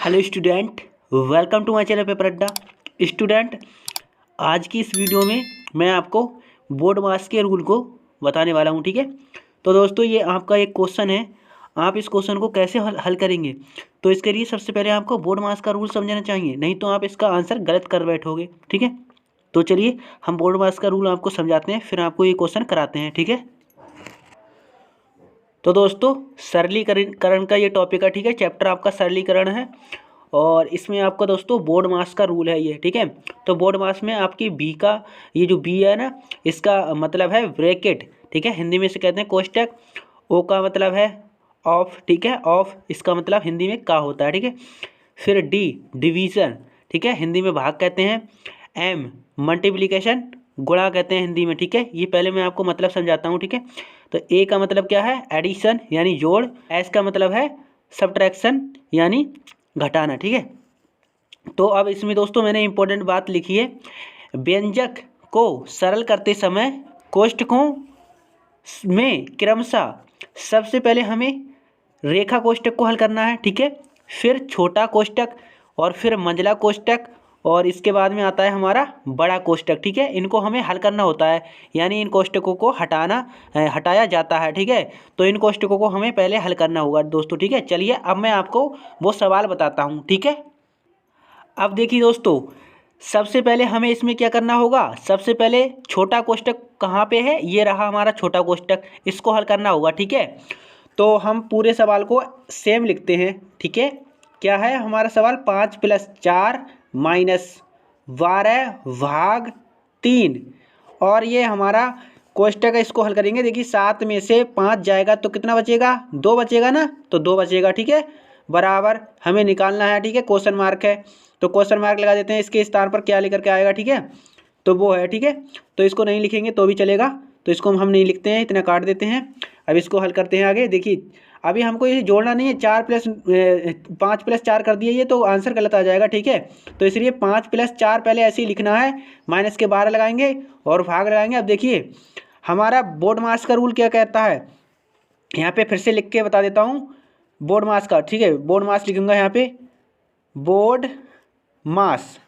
Hello student, welcome to my channel paper Adda. Student, आज की इस वीडियो में मैं आपको बोर्ड मास के रूल को बताने वाला हूं। ठीक है, तो दोस्तों ये आपका एक क्वेश्चन है। आप इस क्वेश्चन को कैसे हल करेंगे, तो इसके लिए सबसे पहले आपको बोर्ड मास का रूल समझना चाहिए, नहीं तो आप इसका आंसर गलत कर बैठोगे। ठीक है, तो चलिए हम बोर्ड मास का रूल आपको समझाते हैं, फिर आपको ये क्वेश्चन कराते हैं। ठीक है, तो दोस्तों सरलीकरण का ये टॉपिक है। ठीक है, चैप्टर आपका सरलीकरण है और इसमें आपका दोस्तों बोर्ड मास का रूल है ये। ठीक है, तो बोर्ड मास में आपकी बी का ये जो बी है ना, इसका मतलब है ब्रैकेट। ठीक है, हिंदी में इसे कहते हैं कोष्टक। ओ का मतलब है ऑफ। ठीक है, ऑफ इसका मतलब हिंदी में का होता है। ठीक है, फिर डी डिवीज़न। ठीक है, हिंदी में भाग कहते हैं। एम मल्टीप्लिकेशन, गुणा कहते हैं हिंदी में। ठीक है, ये पहले मैं आपको मतलब समझाता हूँ। ठीक है, तो ए का मतलब क्या है, एडिशन यानी जोड़। एस का मतलब है सब्ट्रैक्शन यानी घटाना। ठीक है, तो अब इसमें दोस्तों मैंने इंपॉर्टेंट बात लिखी है, व्यंजक को सरल करते समय कोष्टकों में क्रमशः सबसे पहले हमें रेखा कोष्टक को हल करना है। ठीक है, फिर छोटा कोष्टक और फिर मंझला कोष्टक और इसके बाद में आता है हमारा बड़ा कोष्टक। ठीक है, इनको हमें हल करना होता है, यानी इन कोष्टकों को हटाया जाता है। ठीक है, तो इन कोष्टकों को हमें पहले हल करना होगा दोस्तों। ठीक है, चलिए अब मैं आपको वो सवाल बताता हूँ। ठीक है, अब देखिए दोस्तों, सबसे पहले हमें इसमें क्या करना होगा, सबसे पहले छोटा कोष्टक कहाँ पे है, ये रहा हमारा छोटा कोष्टक, इसको हल करना होगा। ठीक है, तो हम पूरे सवाल को सेम लिखते हैं। ठीक है, क्या है हमारा सवाल, 5 + 4 - 12 भाग 3 और ये हमारा कोष्टक है, इसको हल करेंगे। देखिए 7 में से 5 जाएगा तो कितना बचेगा, 2 बचेगा ना, तो 2 बचेगा। ठीक है, बराबर हमें निकालना है। ठीक है, क्वेश्चन मार्क है तो क्वेश्चन मार्क लगा देते हैं, इसके स्थान पर क्या लेकर के आएगा। ठीक है, तो वो है। ठीक है, तो इसको नहीं लिखेंगे तो भी चलेगा, तो इसको हम नहीं लिखते हैं, इतना काट देते हैं। अब इसको हल करते हैं आगे। देखिए अभी हमको ये जोड़ना नहीं है, 5 + 4 कर दिए, ये तो आंसर गलत आ जाएगा। ठीक है, तो इसलिए 5 + 4 पहले ऐसे ही लिखना है, माइनस के 12 लगाएंगे और भाग लगाएंगे। अब देखिए हमारा बोर्ड मास का रूल क्या कहता है, यहाँ पे फिर से लिख के बता देता हूँ बोर्ड मास का। ठीक है, बोर्ड मास लिखूंगा यहाँ पे, बोर्ड मास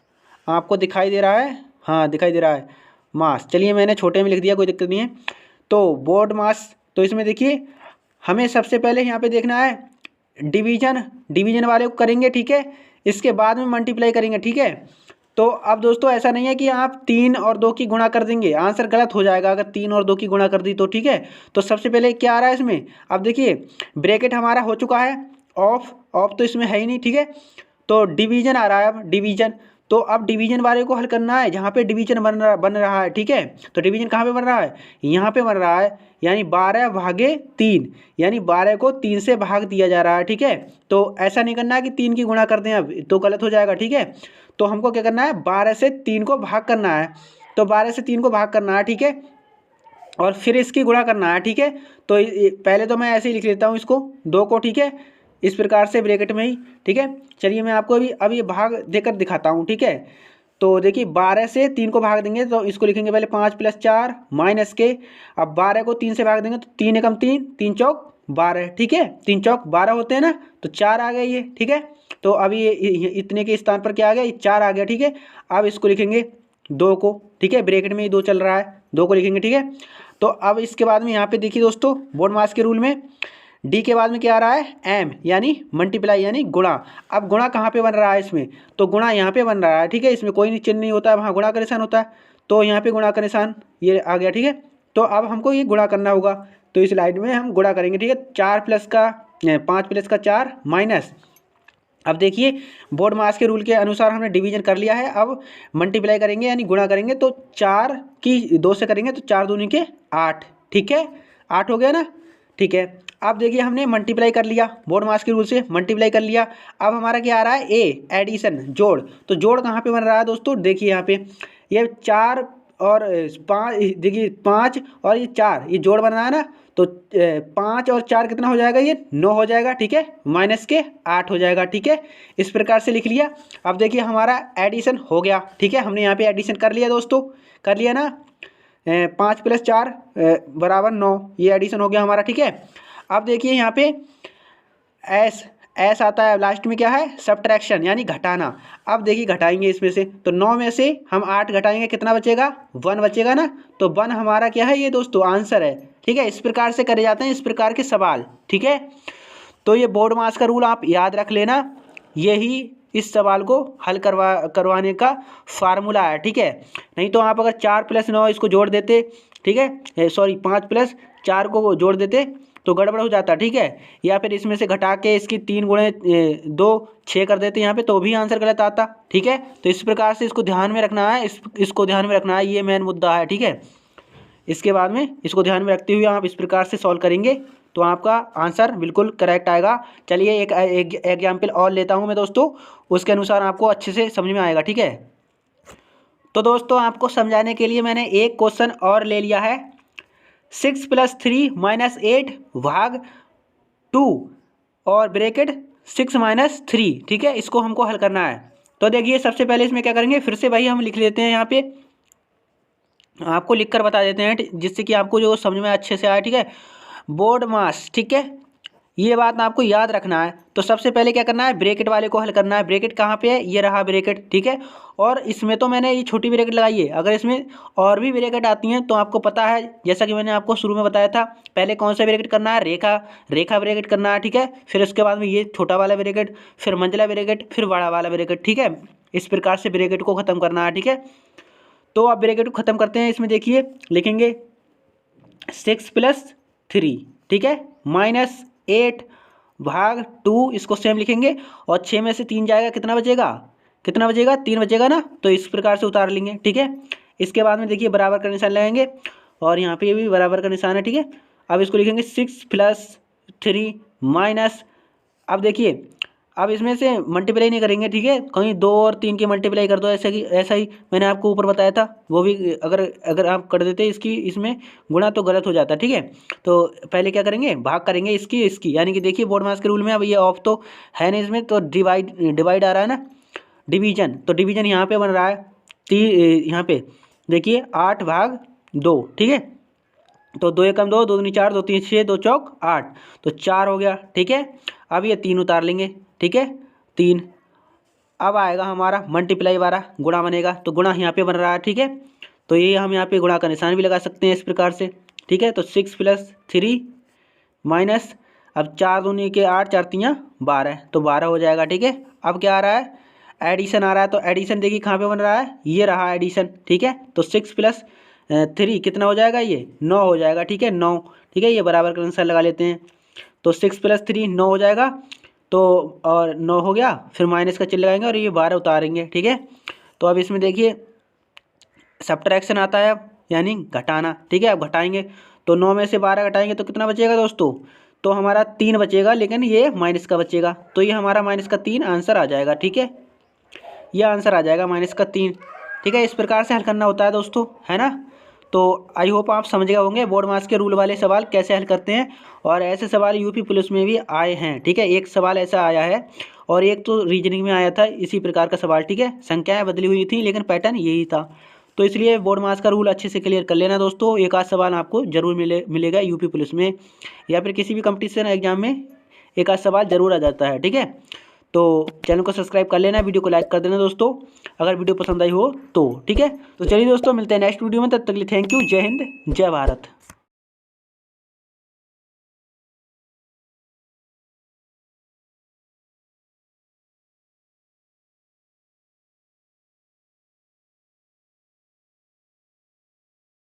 आपको दिखाई दे रहा है, हाँ दिखाई दे रहा है मास। चलिए मैंने छोटे में लिख दिया, कोई दिक्कत नहीं है। तो बोर्ड मास, तो इसमें देखिए हमें सबसे पहले यहाँ पे देखना है डिवीजन वाले को करेंगे। ठीक है, इसके बाद में मल्टीप्लाई करेंगे। ठीक है, तो अब दोस्तों ऐसा नहीं है कि आप 3 और 2 की गुणा कर देंगे, आंसर गलत हो जाएगा अगर 3 और 2 की गुणा कर दी तो। ठीक है, तो सबसे पहले क्या आ रहा है इसमें, अब देखिए ब्रैकेट हमारा हो चुका है, ऑफ ऑफ तो इसमें है ही नहीं। ठीक है, तो डिवीजन आ रहा है, अब डिवीजन, तो अब डिवीजन वाले को हल करना है, जहाँ पे डिवीजन बन रहा है। ठीक है, तो डिवीजन कहाँ पे बन रहा है, यहाँ पे बन रहा है, यानी 12/3, यानी 12 को 3 से भाग दिया जा रहा है। ठीक है, तो ऐसा नहीं करना है कि 3 की गुणा कर दें, अब तो गलत हो जाएगा। ठीक है, तो हमको क्या करना है, 12 से 3 को भाग करना है, तो 12 से 3 को भाग करना है। ठीक है, और फिर इसकी गुणा करना है। ठीक है, तो पहले तो मैं ऐसे ही लिख लेता हूँ इसको 2 को। ठीक है, इस प्रकार से ब्रैकेट में ही। ठीक है, चलिए मैं आपको अभी ये भाग देकर दिखाता हूँ। ठीक है, तो देखिए 12 से 3 को भाग देंगे तो इसको लिखेंगे पहले 5 + 4 माइनस के, अब 12 को 3 से भाग देंगे तो 3 एकम 3, 3 चौक 12। ठीक है, 3 चौक 12 होते हैं ना, तो 4 आ गए ये। ठीक है, तो अभी ये इतने के स्थान पर क्या आ गया, ये 4 आ गया। ठीक है, अब इसको लिखेंगे 2 को। ठीक है, ब्रैकेट में ही 2 चल रहा है, 2 को लिखेंगे। ठीक है, तो अब इसके बाद में यहाँ पे देखिए दोस्तों, बोर्ड मास के रूल में डी के बाद में क्या आ रहा है, एम यानी मल्टीप्लाई यानी गुणा। अब गुणा कहाँ पे बन रहा है इसमें, तो गुणा यहाँ पे बन रहा है। ठीक है, इसमें कोई चिन्ह नहीं होता है, वहाँ गुणा का निशान होता है, तो यहाँ पे गुणा का निशान ये आ गया। ठीक है, तो अब हमको ये गुणा करना होगा, तो इस लाइन में हम गुणा करेंगे। ठीक है, 5 + 4 माइनस, अब देखिए बोर्ड मास के रूल के अनुसार हमने डिवीजन कर लिया है, अब मल्टीप्लाई करेंगे यानी गुणा करेंगे, तो 4 की 2 से करेंगे तो 4 दूनी के 8। ठीक है, 8 हो गया ना। ठीक है, अब देखिए हमने मल्टीप्लाई कर लिया, बोर्ड मास के रूल से मल्टीप्लाई कर लिया। अब हमारा क्या आ रहा है, ए एडिशन जोड़, तो जोड़ कहाँ पे बन रहा है दोस्तों, देखिए यहाँ पे ये 4 और 5, देखिए 5 और ये 4, ये जोड़ बन रहा है ना, तो 5 और 4 कितना हो जाएगा, ये 9 हो जाएगा। ठीक है, माइनस के 8 हो जाएगा। ठीक है, इस प्रकार से लिख लिया। अब देखिए हमारा एडिशन हो गया। ठीक है, हमने यहाँ पे एडिशन कर लिया दोस्तों, कर लिया ना, 5 + 4 = 9, ये एडिशन हो गया हमारा। ठीक है, अब देखिए यहाँ पे एस आता है लास्ट में, क्या है, सब्ट्रैक्शन यानी घटाना। अब देखिए घटाएंगे इसमें से, तो 9 में से हम 8 घटाएंगे, कितना बचेगा, 1 बचेगा ना। तो 1 हमारा क्या है, ये दोस्तों आंसर है। ठीक है, इस प्रकार से करे जाते हैं इस प्रकार के सवाल। ठीक है, तो ये बोर्ड मास का रूल आप याद रख लेना, यही इस सवाल को हल करवाने का फार्मूला है। ठीक है, नहीं तो आप अगर 4 + 9 इसको जोड़ देते, ठीक है, सॉरी 5 + 4 को जोड़ देते तो गड़बड़ हो जाता। ठीक है, या फिर इसमें से घटा के इसकी 3 × 2 6 कर देते यहाँ पे, तो भी आंसर गलत आता। ठीक है, तो इस प्रकार से इसको ध्यान में रखना है, इसको ध्यान में रखना है, ये मेन मुद्दा है। ठीक है, इसके बाद में इसको ध्यान में रखते हुए आप इस प्रकार से सॉल्व करेंगे तो आपका आंसर बिल्कुल करेक्ट आएगा। चलिए एक एग्जाम्पल और लेता हूँ मैं दोस्तों, उसके अनुसार आपको अच्छे से समझ में आएगा। ठीक है, तो दोस्तों आपको समझाने के लिए मैंने एक क्वेश्चन और ले लिया है, 6 + 3 - 8 भाग 2 और ब्रैकेट 6 - 3। ठीक है, इसको हमको हल करना है। तो देखिए सबसे पहले इसमें क्या करेंगे, फिर से भाई हम लिख लेते हैं, यहाँ पे आपको लिखकर बता देते हैं जिससे कि आपको जो समझ में अच्छे से आए। ठीक है, बोर्ड मास, ठीक है, ये बात आपको याद रखना है। तो सबसे पहले क्या करना है, ब्रैकेट वाले को हल करना है। ब्रैकेट कहाँ पे है, ये रहा ब्रैकेट। ठीक है, और इसमें तो मैंने ये छोटी ब्रैकेट लगाई है, अगर इसमें और भी ब्रैकेट आती हैं तो आपको पता है, जैसा कि मैंने आपको शुरू में बताया था, पहले कौन सा ब्रैकेट करना है, रेखा ब्रैकेट करना है। ठीक है, फिर उसके बाद में ये छोटा वाला ब्रैकेट, फिर मंझला ब्रैकेट, फिर बड़ा वाला ब्रैकेट। ठीक है, इस प्रकार से ब्रैकेट को ख़त्म करना है। ठीक है, तो अब ब्रैकेट को ख़त्म करते हैं। इसमें देखिए लिखेंगे 6 + 3, ठीक है, -8 भाग 2, इसको सेम लिखेंगे, और 6 में से 3 जाएगा, कितना बचेगा, 3 बचेगा ना, तो इस प्रकार से उतार लेंगे। ठीक है, इसके बाद में देखिए बराबर का निशान लगाएंगे, और यहाँ पे भी बराबर का निशान है। ठीक है, अब इसको लिखेंगे 6 + 3 माइनस, अब देखिए अब इसमें से मल्टीप्लाई नहीं करेंगे। ठीक है, कहीं 2 और 3 की मल्टीप्लाई कर दो, ऐसा ही मैंने आपको ऊपर बताया था, वो भी अगर आप कर देते इसकी इसमें गुणा तो गलत हो जाता। ठीक है, तो पहले क्या करेंगे, भाग करेंगे इसकी, यानी कि देखिए बोर्ड मास के रूल में अब ये ऑफ तो है नहीं इसमें, तो डिवाइड आ रहा है ना, डिवीजन, तो डिवीजन यहाँ पे बन रहा है, यहाँ पे देखिए 8 भाग 2। ठीक है, तो 2 × 2 2 दूनी 4 2 3 6 2 चौक 8, तो 4 हो गया। ठीक है, अब ये 3 उतार लेंगे। ठीक है, 3, अब आएगा हमारा मल्टीप्लाई वाला, गुणा बनेगा, तो गुणा यहाँ पे बन रहा है। ठीक है, तो ये हम यहाँ पे गुणा का निशान भी लगा सकते हैं इस प्रकार से। ठीक है, तो 6 + 3 माइनस, अब 4 दूनी के 8 4 3 12, तो 12 हो जाएगा। ठीक है, अब क्या आ रहा है, एडिशन आ रहा है, तो एडिशन देखिए कहाँ पे बन रहा है, ये रहा एडिशन। ठीक है, तो 6 + 3 कितना हो जाएगा, ये 9 हो जाएगा। ठीक है, 9, ठीक है, ये बराबर का निशान लगा लेते हैं, तो 6 + 3 9 हो जाएगा, तो और 9 हो गया, फिर माइनस का चिन्ह लगाएंगे और ये 12 उतारेंगे। ठीक है, तो अब इसमें देखिए सब्ट्रैक्शन आता है, अब यानी घटाना। ठीक है, अब घटाएंगे, तो 9 में से 12 घटाएंगे तो कितना बचेगा दोस्तों, तो हमारा 3 बचेगा, लेकिन ये माइनस का बचेगा, तो ये हमारा -3 आंसर आ जाएगा। ठीक है, यह आंसर आ जाएगा -3। ठीक है, इस प्रकार से हल करना होता है दोस्तों, है ना। तो आई होप आप समझ गए होंगे बोर्ड मास के रूल वाले सवाल कैसे हल करते हैं, और ऐसे सवाल यूपी पुलिस में भी आए हैं। ठीक है, एक सवाल ऐसा आया है, और एक तो रीजनिंग में आया था इसी प्रकार का सवाल। ठीक है, संख्याएं बदली हुई थी लेकिन पैटर्न यही था। तो इसलिए बोर्ड मास का रूल अच्छे से क्लियर कर लेना दोस्तों, एक आध सवाल आपको जरूर मिलेगा यूपी पुलिस में, या फिर किसी भी कंपटीशन एग्जाम में एक आध सवाल जरूर आ जाता है। ठीक है, तो चैनल को सब्सक्राइब कर लेना, वीडियो को लाइक कर देना दोस्तों, अगर वीडियो पसंद आई हो तो। ठीक है, तो चलिए दोस्तों मिलते हैं नेक्स्ट वीडियो में, तब तक के लिए थैंक यू, जय हिंद, जय भारत।